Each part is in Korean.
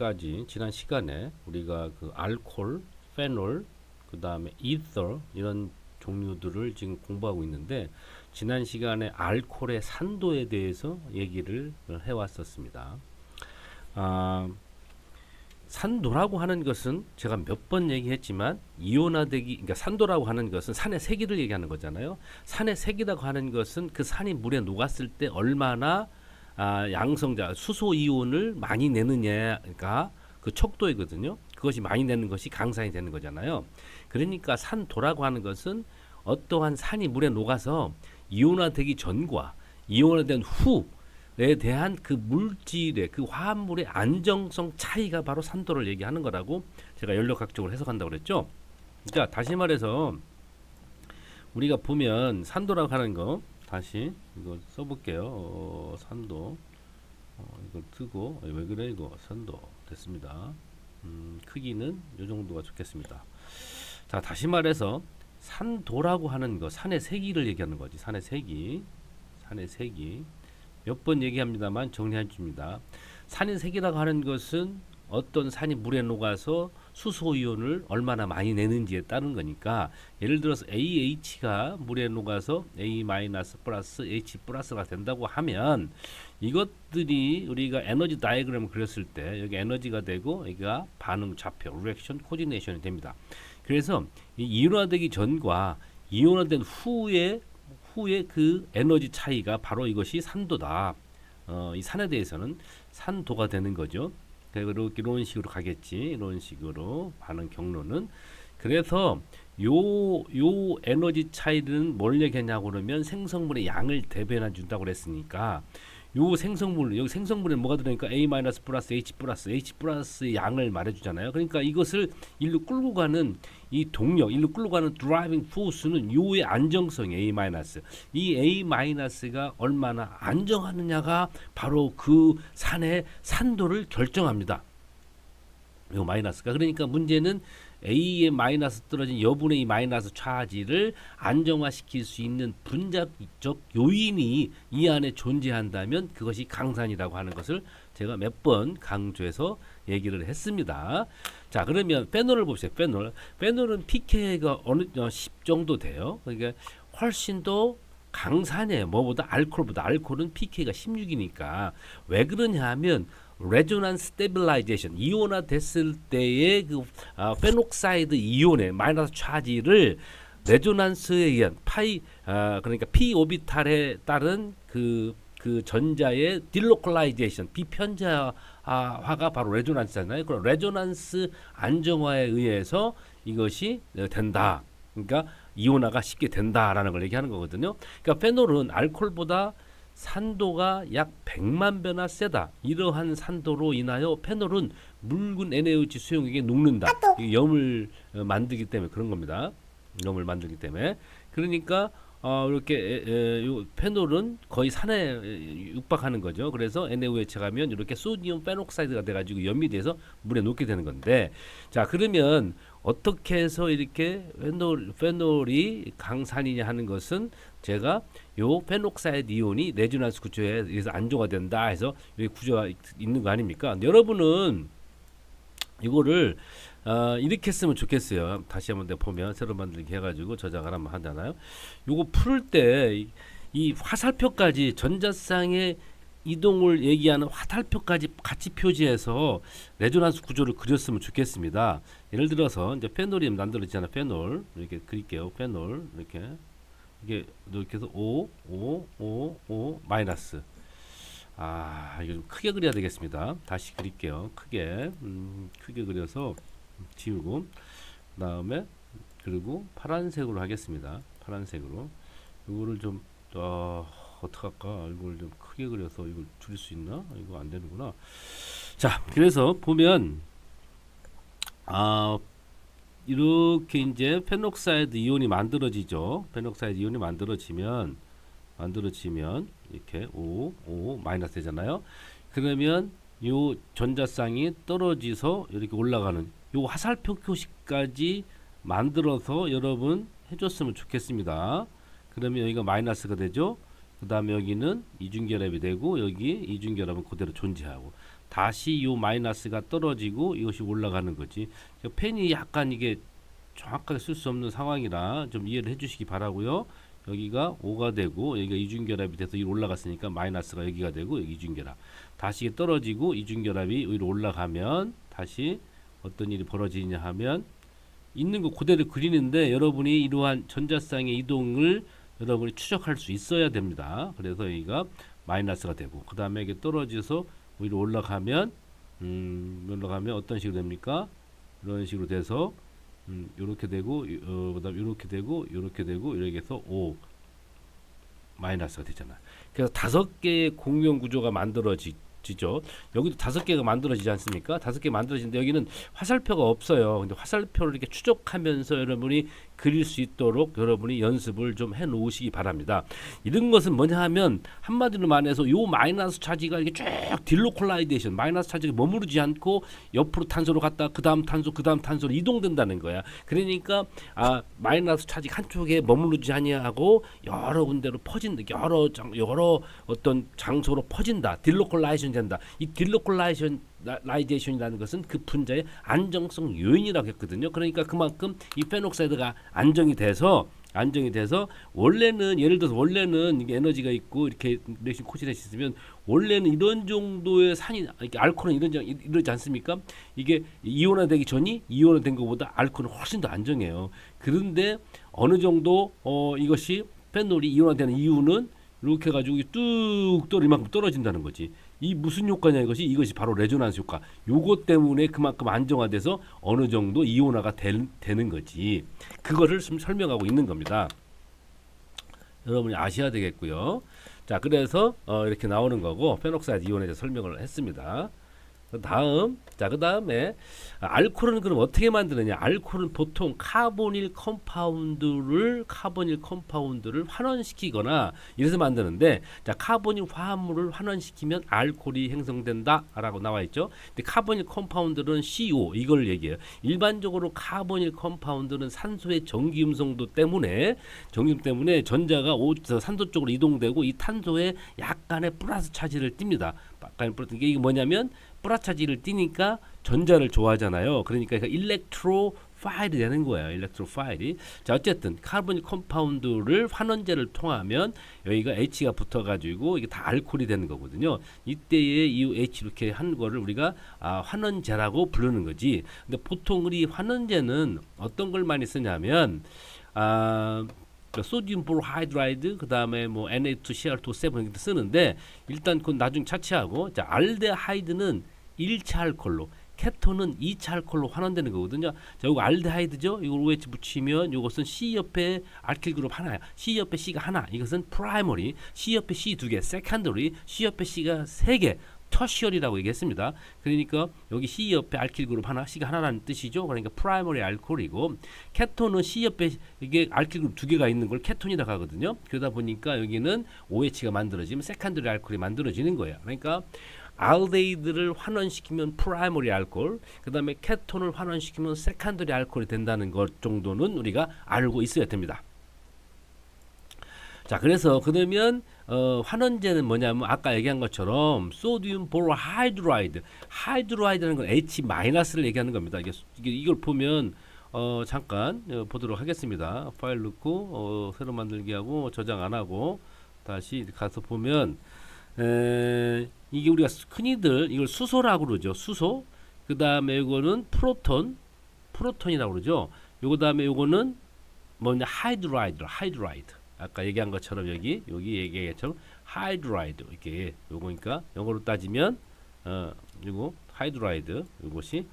지금까지 지난 시간에 우리가 그 알코올, 페놀, 그 다음에 이터 이런 종류들을 지금 공부하고 있는데 지난 시간에 알코올의 산도에 대해서 얘기를 해왔었습니다. 산도라고 하는 것은 제가 몇 번 얘기했지만 이온화되기, 그러니까 산도라고 하는 것은 산의 세기를 얘기하는 거잖아요. 산의 세기라고 하는 것은 그 산이 물에 녹았을 때 얼마나 양성자 수소 이온을 많이 내느냐가 그 척도이거든요. 그것이 많이 내는 것이 강산이 되는 거잖아요. 그러니까 산도라고 하는 것은 어떠한 산이 물에 녹아서 이온화되기 전과 이온화된 후에 대한 그 물질의 그 화합물의 안정성 차이가 바로 산도를 얘기하는 거라고 제가 연력학적으로 해석한다고 그랬죠. 자, 다시 말해서 우리가 보면 산도라고 하는 거 다시 이거 써볼게요. 산도 이걸 뜨고 왜 그래 이거 산도 됐습니다. 크기는 이 정도가 좋겠습니다. 자, 다시 말해서 산도라고 하는 거 산의 세기를 얘기하는 거지. 산의 세기 몇 번 얘기합니다만 정리해 줍니다. 산의 세기라고 하는 것은 어떤 산이 물에 녹아서 수소이온을 얼마나 많이 내는지에 따른 거니까, 예를 들어서 AH가 물에 녹아서 A- 플러스 H 플러스가 된다고 하면 이것들이 우리가 에너지 다이어그램을 그렸을 때 여기 에너지가 되고 여기가 반응 좌표 리액션 코디네이션이 됩니다. 그래서 이 이온화되기 전과 이온화된 후에 그 에너지 차이가 바로 이것이 산도다. 이 산에 대해서는 산도가 되는 거죠. 이런 식으로 가겠지. 이런 식으로 반응 경로는. 그래서 요 에너지 차이는 뭘 얘기하냐고 그러면 생성물의 양을 대변해 준다고 그랬으니까 요 생성물, 여기 생성물에 뭐가 들어있으니까 A- 플러스 H 플러스의 양을 말해주잖아요. 그러니까 이것을 일로 끌고 가는 이 동력, 일로 끌고 가는 드라이빙 포스는 요의 안정성이 A-. 이 A-가 얼마나 안정하느냐가 바로 그 산의 산도를 결정합니다. 요 마이너스가. 그러니까 문제는 A의 마이너스 떨어진 여분의 이 마이너스 차지를 안정화시킬 수 있는 분자적 요인이 이 안에 존재한다면 그것이 강산이라고 하는 것을 제가 몇 번 강조해서 얘기를 했습니다. 자, 그러면 페놀을 봅시다. 페놀은 pK가 어느 10 정도 돼요. 그러니까 훨씬 더 강산이에요. 뭐보다 알코올보다. 알코올은 pK가 16이니까 왜 그러냐 하면 레조넌스 스테빌라이제이션, 이온화 됐을 때의 그 페녹사이드 이온의 마이너스 차지를 레조넌스에 의한 그러니까 p 오비탈에 따른 그 전자의 딜로컬라이제이션, 비편자화가 바로 레조넌스잖아요. 그럼 레조넌스 안정화에 의해서 이것이 된다. 그러니까 이온화가 쉽게 된다라는 걸 얘기하는 거거든요. 그러니까 페놀은 알코올보다 산도가 약 100만 배나 세다. 이러한 산도로 인하여 페놀은 묽은 NaOH 수용액에 녹는다. 염을 만들기 때문에 그런 겁니다. 염을 만들기 때문에. 그러니까 이렇게 페놀은 거의 산에 육박하는 거죠. 그래서 NaOH 가면 이렇게 소디움 페녹사이드가 돼가지고 염이 돼서 물에 녹게 되는 건데, 자, 그러면 어떻게 해서 이렇게 페놀이 강산이냐 하는 것은 제가 요 페녹사이드 이온이 레조넌스 구조에 의해서 안정화된다 해서 여기 구조가 있는 거 아닙니까? 여러분은 이거를 이렇게 쓰면 좋겠어요. 다시 한번 보면 새로 만들기 해가지고 저장을 한번 하잖아요. 요거 풀 때 이 화살표까지 전자쌍의 이동을 얘기하는 화살표까지 같이 표지해서 레조넌스 구조를 그렸으면 좋겠습니다. 예를 들어서 이제 페놀이 만들어지잖아. 페놀 이렇게 그릴게요. 페놀 이게 해서 O 마이너스. 이거 좀 크게 그려야 되겠습니다. 다시 그릴게요. 크게 그려서 지우고, 그 다음에 그리고 파란색으로 하겠습니다. 파란색으로. 이거를 좀 어떡할까? 이걸 좀 크게 그려서 이걸 줄일 수 있나? 이거 안 되는구나. 자, 그래서 보면 이렇게 이제 페녹사이드 이온이 만들어지죠. 페녹사이드 이온이 만들어지면 이렇게 O 마이너스 되잖아요. 그러면 요 전자쌍이 떨어지서 이렇게 올라가는 요 화살표 표시까지 만들어서 여러분 해줬으면 좋겠습니다. 그러면 여기가 마이너스가 되죠. 그 다음에 여기는 이중결합이 되고 여기 이중결합은 그대로 존재하고, 다시 요 마이너스가 떨어지고 이것이 올라가는 거지. 펜이 약간 이게 정확하게 쓸 수 없는 상황이라 좀 이해를 해주시기 바라고요. 여기가 5가 되고 여기가 이중결합이 돼서 위로 올라갔으니까 마이너스가 여기가 되고 여기 이중결합. 다시 떨어지고 이중결합이 위로 올라가면 다시 어떤 일이 벌어지냐 하면 있는 거 그대로 그리는데 여러분이 이러한 전자쌍의 이동을 여러분이 추적할 수 있어야 됩니다. 그래서 여기가 마이너스가 되고 그 다음에 이게 떨어져서 위로 올라가면 어떤 식으로 됩니까? 이런 식으로 돼서 요렇게 되고 그다음 요렇게 되고 요렇게 되고 이렇게 해서 5 마이너스가 되잖아. 그래서 5개의 공용 구조가 만들어지죠. 여기도 5개가 만들어지지 않습니까? 5개 만들어지는데 여기는 화살표가 없어요. 근데 화살표를 이렇게 추적하면서 여러분이 그릴 수 있도록 여러분이 연습을 좀 해 놓으시기 바랍니다. 이런 것은 뭐냐 하면 한마디로 말해서 요 마이너스 차지가 이렇게 쭉 딜로콜라이데이션, 마이너스 차지가 머무르지 않고 옆으로 탄소로 갔다 그 다음 탄소로 이동된다는 거야. 그러니까 마이너스 차지 한쪽에 머무르지 아니하고 여러 군데로 퍼진다. 여러 어떤 장소로 퍼진다. 딜로콜라이션 된다. 이 딜로콜라이제이션이라는 것은 그 분자의 안정성 요인이라고 했거든요. 그러니까 그만큼 이 페녹사이드가 안정이 돼서 원래는 예를 들어서 원래는 이게 에너지가 있고 이렇게 레신 코시넷이 있으면 원래는 이런 정도의 산이 이렇게 알코올은 이러지 않습니까? 이게 이온화되기 전이 이온화된 것보다 알코올은 훨씬 더 안정해요. 그런데 어느 정도 이것이 페놀이 이온화되는 이유는 이렇게 해가지고 뚝 이만큼 떨어진다는 거지. 이 무슨 효과냐 이것이 바로 레조난스 효과. 요것 때문에 그만큼 안정화돼서 어느 정도 이온화가 되는 거지. 그거를 설명하고 있는 겁니다. 여러분이 아셔야 되겠고요. 자, 그래서 이렇게 나오는 거고 페녹사이드 이온에 대해서 설명을 했습니다. 그 다음에 알코올은 그럼 어떻게 만드느냐? 알코올은 보통 카보닐 컴파운드를 환원시키거나 이래서 만드는데, 자, 카보닐 화합물을 환원시키면 알코올이 형성된다라고 나와 있죠. 근데 카보닐 컴파운드는 CO 이걸 얘기해요. 일반적으로 카보닐 컴파운드는 산소의 전기음성도 때문에 전자가 산소 쪽으로 이동되고 이 탄소에 약간의 플러스 차지를 띱니다. 이게 뭐냐면 플러스 차지를 띠니까 전자를 좋아하잖아요. 그러니까 일렉트로파일이 되는 거예요. 일렉트로파일이. 자, 어쨌든 카보닐 컴파운드를 환원제를 통하면 여기가 H가 붙어가지고 이게 다 알코올이 되는 거거든요. 이때에 이 H 이렇게 한 거를 우리가 환원제라고 부르는 거지. 근데 보통 우리 환원제는 어떤 걸 많이 쓰냐면 소디움 보로하이드라이드 그다음에 뭐 Na2Cr2 7 쓰는데 일단 그건 나중에 차치하고, 자, 알데하이드는 1차 알코올로, 케톤은 2차 알코올로 환원되는 거거든요. 자, 이거 알데하이드죠. 이걸 OH 붙이면 이것은 C 옆에 알킬 그룹 하나야. C 옆에 C가 하나. 이것은 프라이머리. C 옆에 C 2개. 세컨더리. C 옆에 C가 3개. 터시얼이라고 얘기했습니다. 그러니까 여기 C 옆에 알킬 그룹 하나, C가 하나라는 뜻이죠. 그러니까 프라이머리 알코올이고, 케톤은 C 옆에 이게 알킬 그룹 2개가 있는 걸 케톤이라고 하거든요. 그러다 보니까 여기는 OH가 만들어지면 세컨더리 알코올이 만들어지는 거예요. 그러니까 알데히드를 환원시키면 프라이머리 알코올, 그 다음에 케톤을 환원시키면 세컨더리 알코올이 된다는 것 정도는 우리가 알고 있어야 됩니다. 자, 그래서 그러면 환원제는 뭐냐면 아까 얘기한 것처럼 소디움 보로하이드라이드, 하이드라이드라는 건 H-를 얘기하는 겁니다. 이걸 보면 잠깐 보도록 하겠습니다. 파일 넣고 새로 만들기 하고 저장 안 하고 다시 가서 보면 이게 우리가 흔히들 이걸 수소라고 그러죠. 수소. 그 다음에 이거는 프로톤이라고 그러죠. 요거 다음에 요거는 뭐냐, 하이드라이드. 아까 얘기한 것처럼 여기 얘기한 것처럼 하이드라이드, 이렇게 요거니까 영어로 따지면 이거 하이드라이드, 이것이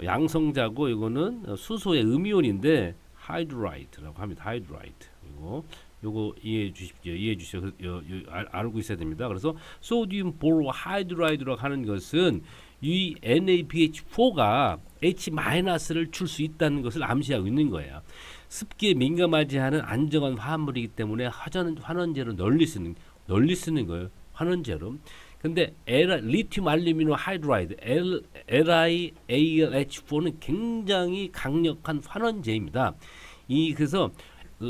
양성자고 이거는 수소의 음이온인데 하이드라이드라고 합니다. 하이드라이드. 요거 이해해 주십시오. 알고 있어야 됩니다. 그래서 소디움 보로하이드라이드라고 하는 것은 이 NaBH4가 H-를 줄 수 있다는 것을 암시하고 있는 거예요. 습기에 민감하지 않은 안정한 화합물이기 때문에 환원제로 널리 쓰는 거예요. 환원제로. 근데 리튬 알루미늄 하이드라이드 LiAlH4는 굉장히 강력한 환원제입니다. 그래서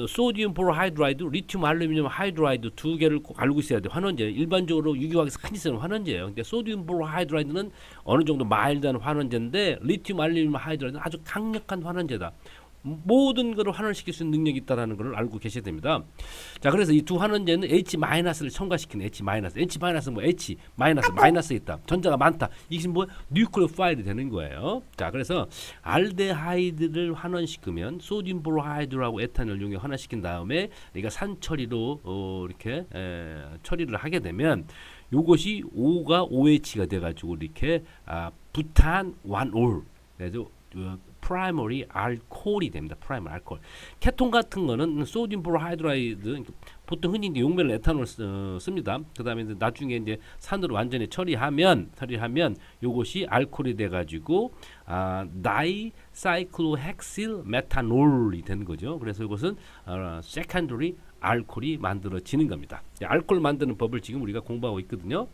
소디움 보로하이드라이드, 리튬 알루미늄 하이드라이드 두 개를 꼭 알고 있어야 돼. 환원제. 일반적으로 유기화학에서 흔히 쓰는 환원제예요. 근데 소디움 보로하이드라이드는 어느 정도 마일드한 환원제인데 리튬 알루미늄 하이드라이드는 아주 강력한 환원제다. 모든 것을 환원시킬 수 있는 능력이 있다라는 걸 알고 계셔야 됩니다. 자, 그래서 이 두 환원제는 H-를 첨가시키는 H-는 뭐 H 마이너스 있다. 전자가 많다. 이게 뭐 뉴클리오 파일이 되는 거예요. 자, 그래서 알데하이드를 환원시키면 소디움 보로하이드라고 에탄올 이용해 환원시킨 다음에 우리가 산 처리로 이렇게 처리를 하게 되면 요것이 O가 OH가 돼 가지고 이렇게 부탄 완올. 그래서 프라이머리 알코올이 됩니다. 프라이머리 알코올. 케톤 같은 거는 소디움 보로하이드라이드 보통 흔히 용매를 에탄올 씁니다. 그다음에 나중에 이제 산으로 완전히 처리하면 요것이 알코올이 돼 가지고 다이사이클로헥실 메탄올이 되는 거죠. 그래서 이것은 세컨더리 알코올이 만들어지는 겁니다. 알코올 만드는 법을 지금 우리가 공부하고 있거든요.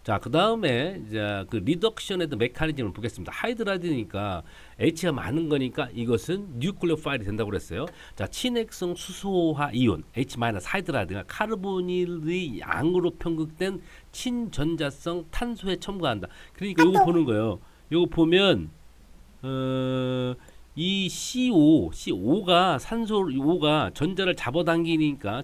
자, 그 다음에 이제 그 리덕션의 메커니즘을 보겠습니다. 하이드라이드니까 H가 많은 거니까 이것은 뉴클리오 파일이 된다고 그랬어요. 자, 친핵성 수소화 이온 H- 하이드라이드가 카르보닐의 양으로 편극된 친전자성 탄소에 첨가한다. 그러니까 이거 보는 거예요. 이거 보면 이 CO가 산소가 전자를 잡아당기니까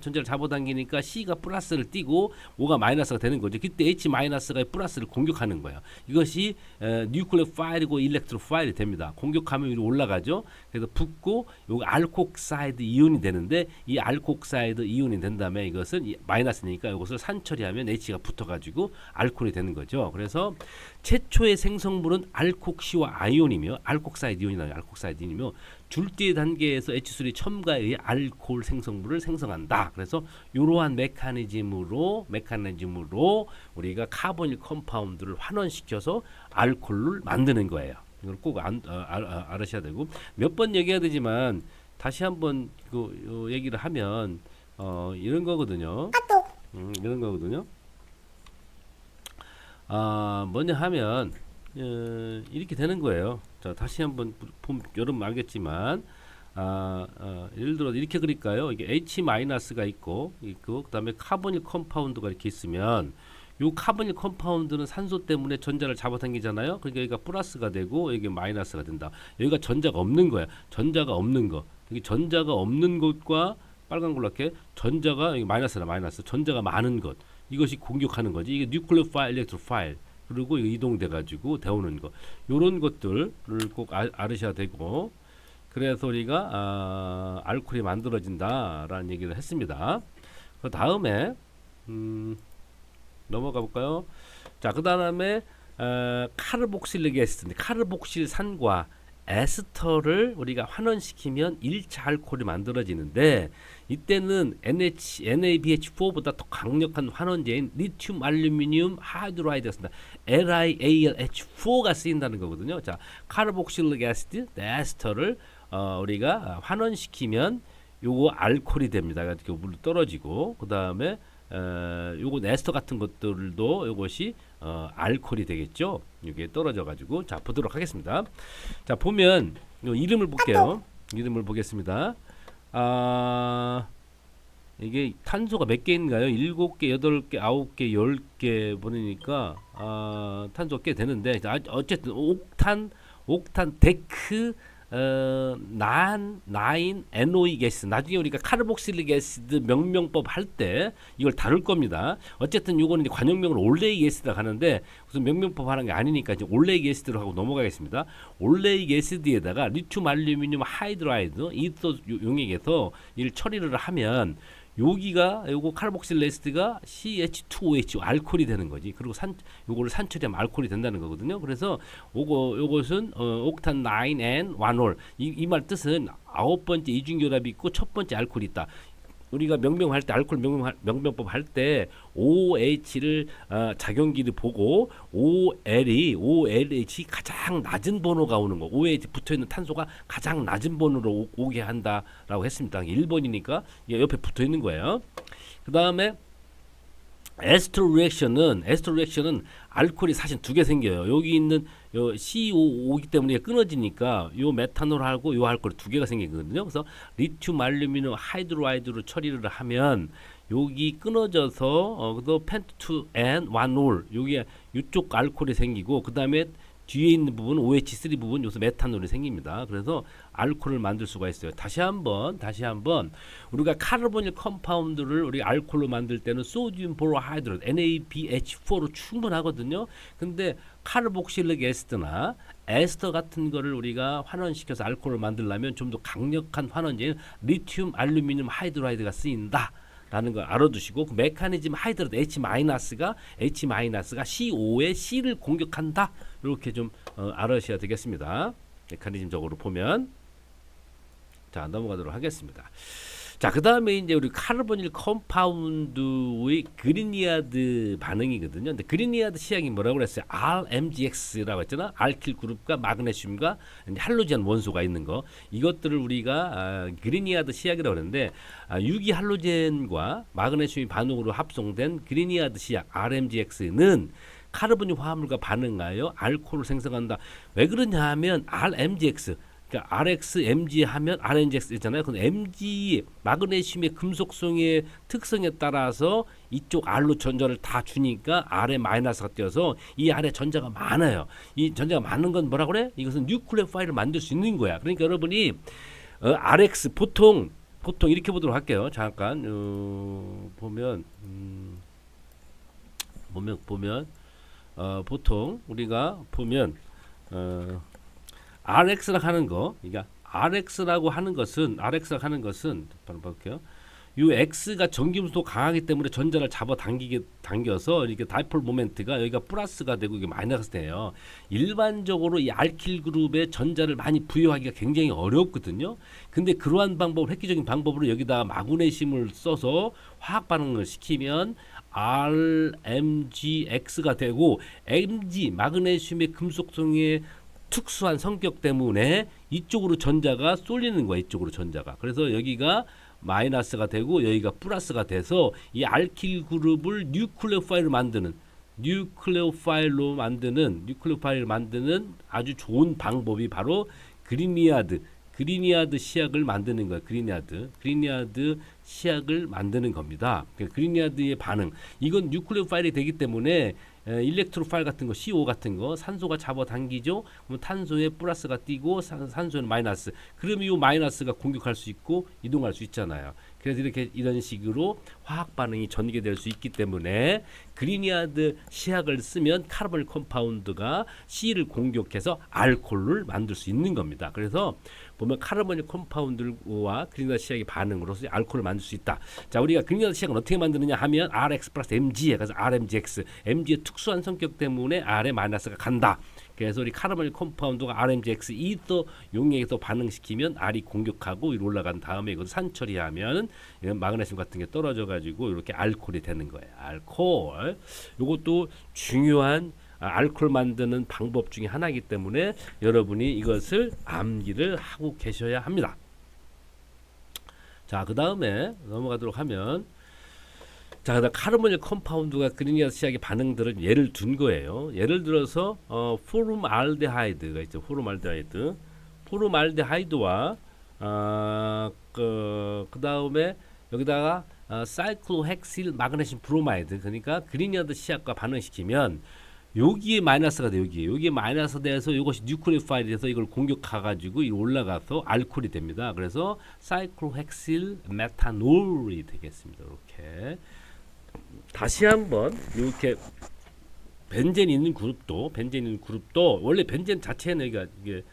C가 플러스를 띄고 O가 마이너스가 되는 거죠. 그때 H-가 플러스를 공격하는 거예요. 이것이 뉴클리오 파일이고 일렉트로 파일이 됩니다. 공격하면 위로 올라가죠. 그래서 붙고 요거 알코옥사이드 이온이 되는데 이 알코옥사이드 이온이 된 다음에 이것은 마이너스니까 이것을 산처리하면 H가 붙어가지고 알코올이 되는 거죠. 그래서 최초의 생성물은 알코옥시와 아이온이며 알코옥사이드 이온이 나와요. 알코옥사이드 이온이며 줄기 단계에서 H3 첨가에 의해 알코올 생성물을 생성한다. 그래서 이러한 메커니즘으로 우리가 카보닐 컴파운드를 환원시켜서 알코올을 만드는 거예요. 이걸 꼭 알으셔야 되고 몇 번 얘기해야 되지만 다시 한번 그 얘기를 하면 이런 거거든요. 이런 거거든요. 뭐냐 하면 이렇게 되는 거예요. 자, 다시 한번 보면 여러분 알겠지만 예를 들어 이렇게 그릴까요? 이게 H-가 있고 그다음에 카보닐 컴파운드가 이렇게 있으면 요 카보닐 컴파운드는 산소 때문에 전자를 잡아당기잖아요. 그러니까 여기가 플러스가 되고 여기 마이너스가 된다. 여기가 전자가 없는 거야. 전자가 없는 거. 여기 전자가 없는 것과 빨간 걸로 이렇게 전자가 여기 마이너스다. 마이너스. 전자가 많은 것. 이것이 공격하는 거지. 이게 뉴클리오 파일, 일렉트로 파일. 그리고 이동돼 가지고 데우는 거. 요런 것들을 꼭 알으셔야 되고 그래서 우리가 알코올이 만들어진다라는 얘기를 했습니다. 그 다음에 넘어가 볼까요? 자, 그 다음에 카르복실릭 애시드, 카르복실산과 에스터를 우리가 환원시키면 1차 알코올이 만들어지는데 이때는 NaBH4보다 더 강력한 환원제인 리튬 알루미늄 하이드라이드가 쓰인다. LiAlH4가 쓰인다는 거거든요. 자, 카르복실릭 애시드, 에스터를 우리가 환원시키면 요거 알코올이 됩니다. 그러니까 물로 떨어지고 그 다음에 요거 에스터 같은 것들도 요것이 알코올이 되겠죠. 이게 떨어져 가지고 자 보도록 하겠습니다. 자 보면 요 이름을 볼게요. 이름을 보겠습니다. 이게 탄소가 몇 개 있는가요? 7개, 8개, 9개, 10개 보니까 탄소 꽤 되는데 어쨌든 옥탄 데크 나인 NOE 가스 나중에 우리가 카르복실릭 애시드 명명법 할 때 이걸 다룰 겁니다. 어쨌든 요거는 이제 관용명으로 올레익 애시드라 하는데 무슨 명명법 하는 게 아니니까 이제 올레익 애시드로 하고 넘어가겠습니다. 올레익 애시드에다가 리튬 알루미늄 하이드라이드 이또 용액에서 이를 처리를 하면 여기가 요거 카르복실 애시드가 CH2OH 알코올이 되는 거지. 그리고 요거를 산처리하면 알코올이 된다는 거거든요. 그래서 요것은 옥탄 9N1올 이 말 뜻은 9번째 이중결합이 있고 첫 번째 알코올이 있다. 우리가 명명할 때 알코올 명명법 할 때 OH를 작용기를 보고 OLH 가장 낮은 번호가 오는 거. OH 붙어 있는 탄소가 가장 낮은 번호로 오게 한다라고 했습니다. 1번이니까 옆에 붙어 있는 거예요. 그다음에 에스터 리액션은 알코올이 사실 두 개 생겨요. 여기 있는 요 COO이기 때문에 끊어지니까 요 메탄올하고 요 알코올 두 개가 생기거든요. 그래서 리튬 알루미늄 하이드로아이드로 처리를 하면 여기 끊어져서 그도 펜트2N 1올 여기 이쪽 알코올이 생기고 그 다음에 뒤에 있는 부분 OH3 부분 여기서 메탄올이 생깁니다. 그래서 알코올을 만들 수가 있어요. 다시 한번 우리가 카르보닐 컴파운드를 우리 알코올로 만들 때는 소디움 보로하이드로 NaBH4로 충분하거든요. 근데 카르복실릭 에스터나 에스터 같은 거를 우리가 환원시켜서 알코올을 만들려면 좀 더 강력한 환원제인 리튬 알루미늄 하이드라이드가 쓰인다. 라는 걸 알아두시고 그 메커니즘 하이드라이드 H-가 CO의 C를 공격한다. 이렇게 좀 알아셔야 되겠습니다. 메커니즘적으로 보면 자 넘어가도록 하겠습니다. 자, 그 다음에 이제 우리 카르보닐 컴파운드의 그리니아드 반응이거든요. 근데 그리니아드 시약이 뭐라고 그랬어요? RMGX라고 했잖아. 알킬 그룹과 마그네슘과 할로젠 원소가 있는 거. 이것들을 우리가 그리니아드 시약이라고 하는데 유기 할로젠과 마그네슘이 반응으로 합성된 그리니아드 시약 RMGX는 카르보닐 화합물과 반응하여 알코올을 생성한다. 왜 그러냐 하면 RMGX 그러니까 RX, MG 하면 RNGX 있잖아요. 그 MG 마그네슘의 금속성의 특성에 따라서 이쪽 R로 전자를 다 주니까 R에 마이너스가 띄어서 이 R에 전자가 많아요. 이 전자가 많은 건 뭐라 그래? 이것은 뉴클레오파일을 만들 수 있는 거야. 그러니까 여러분이 RX 보통 이렇게 보도록 할게요. 잠깐 보면 보통 우리가 보면 RX라고 하는 거, 그러니까 RX라고 하는 것은 바로 볼게요. 이 X가 전기음수도 강하기 때문에 전자를 잡아 당겨서 이렇게 다이폴 모멘트가 여기가 플러스가 되고 이게 마이너스 돼요. 일반적으로 이 알킬 그룹에 전자를 많이 부여하기가 굉장히 어렵거든요. 근데 그러한 방법, 획기적인 방법으로 여기다 마그네슘을 써서 화학 반응을 시키면 RMGX가 되고 MG 마그네슘의 금속성의 특수한 성격 때문에 이쪽으로 전자가 쏠리는 거야. 이쪽으로 전자가. 그래서 여기가 마이너스가 되고 여기가 플러스가 돼서 이 알킬 그룹을 뉴클레오파일로 만드는 아주 좋은 방법이 바로 그리니아드 시약을 만드는 거야. 그리니아드 시약을 만드는 겁니다. 그리니아드의 반응. 이건 뉴클레오파일이 되기 때문에 일렉트로파일 같은 거, CO 같은 거 산소가 잡아당기죠. 그럼 탄소에 플러스가 띄고 산소에는 마이너스. 그러면 이 마이너스가 공격할 수 있고 이동할 수 있잖아요. 그래서 이런 식으로 화학 반응이 전개될 수 있기 때문에 그리니아드 시약을 쓰면 카르보닐 컴파운드가 C를 공격해서 알코올을 만들 수 있는 겁니다. 그래서 보면 카르보닐 컴파운드와 그리니아드 시약의 반응으로서 알코올을 만들 수 있다. 자, 우리가 그리니아드 시약은 어떻게 만드느냐 하면 RX 플러스 MG에 그래서 RMGX, MG의 특수한 성격 때문에 R에 마이너스가 간다. 그래서 우리 카르보닐 컴파운드가 RMGX 이또 용액에서 반응시키면 R이 공격하고 위로 올라간 다음에 이걸 산처리하면 마그네슘 같은 게 떨어져 가지고 이렇게 알코올이 되는 거예요. 알코올. 이것도 중요한 알코올 만드는 방법 중에 하나이기 때문에 여러분이 이것을 암기를 하고 계셔야 합니다. 자, 그 다음에 넘어가도록 하면 자, 그다음 카르보닐 컴파운드가 그리니아드 시약의 반응들을 예를 둔 거예요. 예를 들어서 포름알데하이드가 있죠. 포름알데하이드와 그다음에 여기다가 사이클로헥실 마그네슘 브로마이드 그러니까 그리니아드 시약과 반응시키면 여기에 마이너스가 돼. 여기에 마이너스 돼서 이것이 뉴클레오파일이 돼서 이걸 공격해가지고 올라가서 알코올이 됩니다. 그래서 사이클로헥실 메탄올이 되겠습니다. 이렇게 다시 한번 이렇게 벤젠 있는 그룹도 원래 벤젠 자체는 이게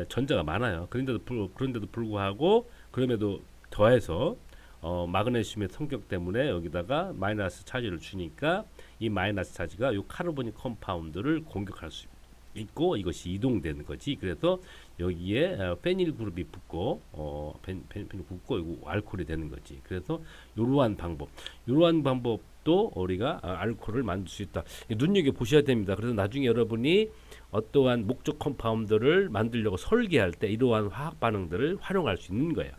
전자가 많아요. 그런데도 불구하고 그럼에도 더해서 마그네슘의 성격 때문에 여기다가 마이너스 차지를 주니까 이 마이너스 차지가 이 카르보닐 컴파운드를 공격할 수 있고 이것이 이동되는 거지. 그래서 여기에 페닐 그룹이 붙고 페닐 붙고 이거 알코올이 되는 거지. 그래서 이러한 방법도 우리가 알코올을 만들 수 있다. 눈여겨 보셔야 됩니다. 그래서 나중에 여러분이 어떠한 목적 컴파운드를 만들려고 설계할 때 이러한 화학 반응들을 활용할 수 있는 거예요.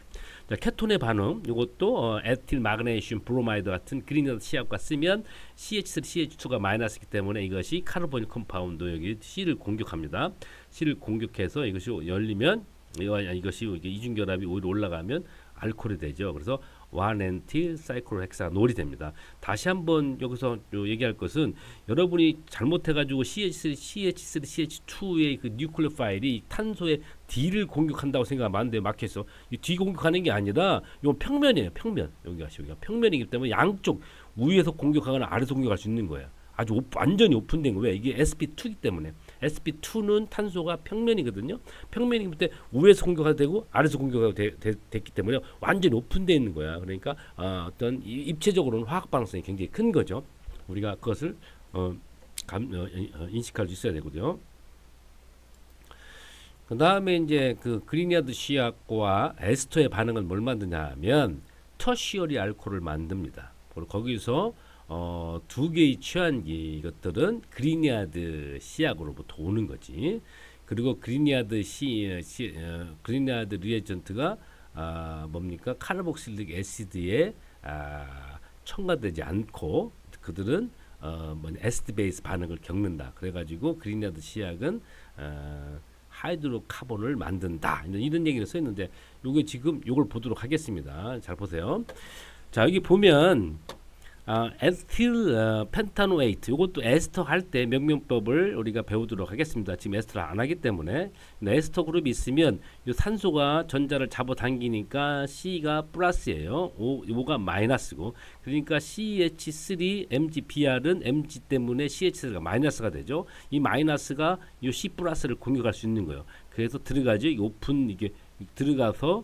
자, 케톤의 반응 이것도 에틸 마그네슘 브로마이드 같은 그린야드 씨앗과 쓰면 CH3, CH2가 마이너스이기 때문에 이것이 카르보닐 컴파운드 여기 C를 공격합니다. C를 공격해서 이것이 열리면 이것이 이게 이중결합이 오히려 올라가면 알코올이 되죠. 그래서 1엔틸 사이클로헥사놀이 됩니다. 다시 한번 여기서 얘기할 것은 여러분이 잘못해가지고 CH3, CH2의 그 뉴클레오 파일이 탄소의 D를 공격한다고 생각하면 안 돼요. 막혀서 이 D 공격하는 게 아니라 이건 평면이에요. 평면 여기가 평면이기 때문에 양쪽 위에서 공격하거나 아래에서 공격할 수 있는 거예요. 아주 완전히 오픈된 거. 왜? 이게 sp2이기 때문에. sp2는 탄소가 평면이거든요. 평면이기 때문에 위에서 공격해도 되고 아래에서 공격해도 됐기 때문에 완전히 오픈되어 있는 거야. 그러니까 어떤 입체적으로는 화학 반응성이 굉장히 큰 거죠. 우리가 그것을 인식할 수 있어야 되거든요. 그 다음에 이제 그 그린야드 씨앗과 에스터의 반응은 뭘 만드냐 하면 터시어리 알코올을 만듭니다. 거기서 두 개의 취한기 이것들은 그린야드 씨앗으로부터 오는 거지. 그리고 그린야드 그린야드 리에전트가 뭡니까? 카르복실릭 애시드에 첨가되지 않고 그들은 에스드 베이스 반응을 겪는다. 그래가지고 그린야드 씨앗은 하이드로카본을 만든다. 이런 얘기를 써 있는데 요게 지금 요걸 보도록 하겠습니다. 잘 보세요. 자, 여기 보면 에스틸 펜타노에이트 이것도 에스터 할 때 명명법을 우리가 배우도록 하겠습니다. 지금 에스터를 안 하기 때문에 에스터 그룹이 있으면 이 산소가 전자를 잡아당기니까 C가 플러스예요. 5가 마이너스고 그러니까 CH3 MgBr은 Mg 때문에 CH3가 마이너스가 되죠. 이 마이너스가 이 C 플러스를 공격할 수 있는 거예요. 그래서 들어가지 오픈 이게 들어가서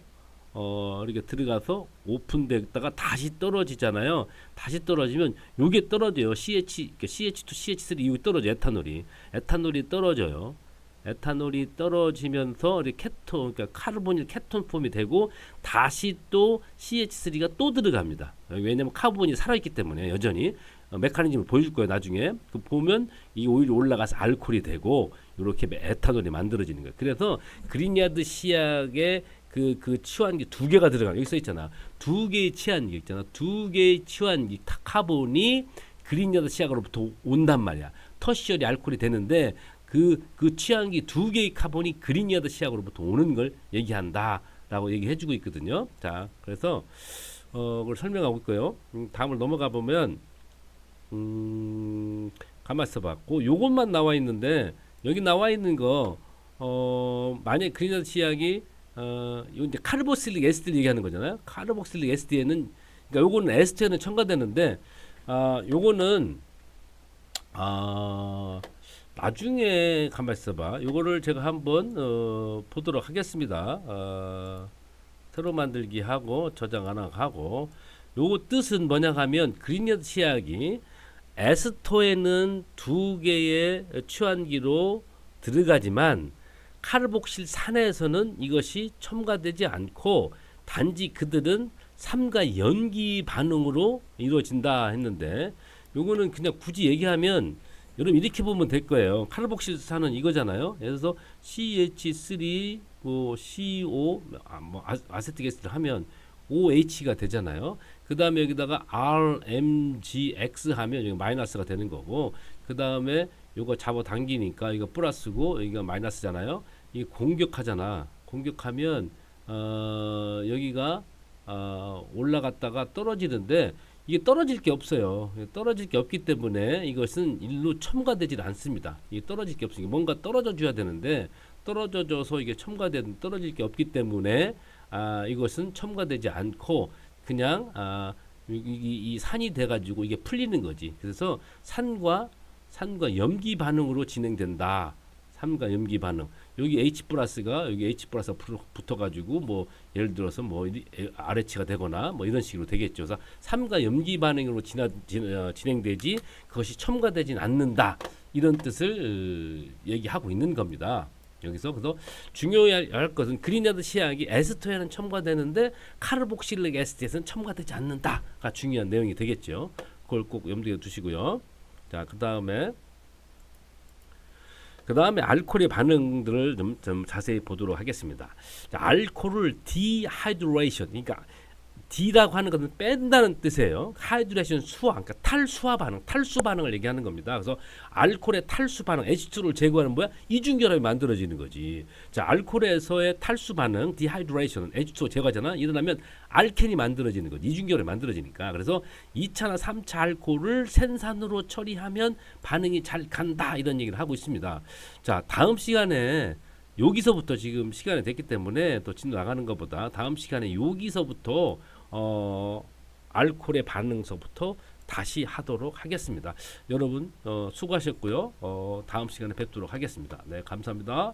이렇게 들어가서 오픈됐다가 다시 떨어지잖아요. 다시 떨어지면 요게 떨어져요. CH2, CH3 이후 떨어져 에탄올이 떨어져요. 에탄올이 떨어지면서 이렇게 케톤, 그러니까 카르보닐 케톤 폼이 되고 다시 또 CH3가 또 들어갑니다. 왜냐면 카본이 살아있기 때문에 여전히 메커니즘을 보여줄 거예요. 나중에 그 보면 이 오일이 올라가서 알코올이 되고 이렇게 에탄올이 만들어지는 거예요. 그래서 그린야드 씨앗의 그 치환기 두 개가 들어가요. 여기 써 있잖아. 두 개의 치환기 있잖아. 두 개의 치환기 카본이 그린야드 씨앗으로부터 온단 말이야. 터시어리 알코올이 되는데 그 치환기 두 개의 카본이 그린야드 씨앗으로부터 오는 걸 얘기한다라고 얘기해주고 있거든요. 자, 그래서 그걸 설명하고 있고요. 다음을 넘어가 보면 가만 있어봤고 요것만 나와 있는데 여기 나와 있는 거 만약 그린야드 씨앗이 이거 이제 카르복실릭 에스티드 얘기하는 거잖아요. 카르복실릭 에스티드에는 그러니까 요거는 에스테는 첨가되는데 요거는 나중에 가만 있어봐. 요거를 제가 한번 보도록 하겠습니다. 새로 만들기 하고 저장 하나 하고 요거 뜻은 뭐냐 하면 그린야드 씨앗이 에스토에는 두 개의 취환기로 들어가지만 카르복실 산에서는 이것이 첨가되지 않고 단지 그들은 삼가 연기 반응으로 이루어진다 했는데 요거는 그냥 굳이 얘기하면 여러분 이렇게 보면 될 거예요. 카르복실 산은 이거잖아요. 그래서 CH3 CO 아세틱 에스드 하면 OH가 되잖아요. 그 다음에 여기다가 RMGX 하면 여기 마이너스가 되는 거고 그 다음에 요거 잡아당기니까 이거 플러스고 여기가 마이너스잖아요. 이게 공격하잖아. 공격하면 여기가 올라갔다가 떨어지는데 이게 떨어질 게 없어요. 떨어질 게 없기 때문에 이것은 일로 첨가되질 않습니다. 이게 떨어질 게 없으니까 뭔가 떨어져 줘야 되는데 떨어져서 이게 떨어질 게 없기 때문에 이것은 첨가되지 않고 그냥 이 산이 돼가지고 이게 풀리는 거지. 그래서 산과 염기 반응으로 진행된다. 산과 염기 반응. 여기 H 플러스가 붙어가지고 뭐 예를 들어서 뭐 RH가 되거나 뭐 이런 식으로 되겠죠. 그래서 산과 염기 반응으로 진행되지 그것이 첨가되진 않는다. 이런 뜻을 얘기하고 있는 겁니다. 여기서 그래서 중요할 것은 그린야드 씨앗이 에스터에는 첨가되는데 카르복실릭 에스티에서는 첨가되지 않는다가 중요한 내용이 되겠죠. 그걸 꼭 염두에 두시고요. 자, 그 다음에 그 다음에 알코올의 반응들을 좀 자세히 보도록 하겠습니다. 자, 알코올을 디하이드레이션, 그러니까 D라고 하는 것은 뺀다는 뜻이에요. 하이드레이션 수화, 그러니까 탈수화 반응, 탈수 반응을 얘기하는 겁니다. 그래서 알코올의 탈수 반응, H2를 제거하는 뭐야? 이중결합이 만들어지는 거지. 자, 알코올에서의 탈수 반응, 디하이드레이션, H2 제거하잖아. 일어나면 알켄이 만들어지는 거지. 이중결합이 만들어지니까. 그래서 2차나 3차 알코올을 생산으로 처리하면 반응이 잘 간다. 이런 얘기를 하고 있습니다. 자, 다음 시간에 여기서부터 지금 시간이 됐기 때문에 또 진도 나가는 것보다 다음 시간에 여기서부터 알코올의 반응서부터 다시 하도록 하겠습니다. 여러분 수고하셨고요. 다음 시간에 뵙도록 하겠습니다. 네, 감사합니다.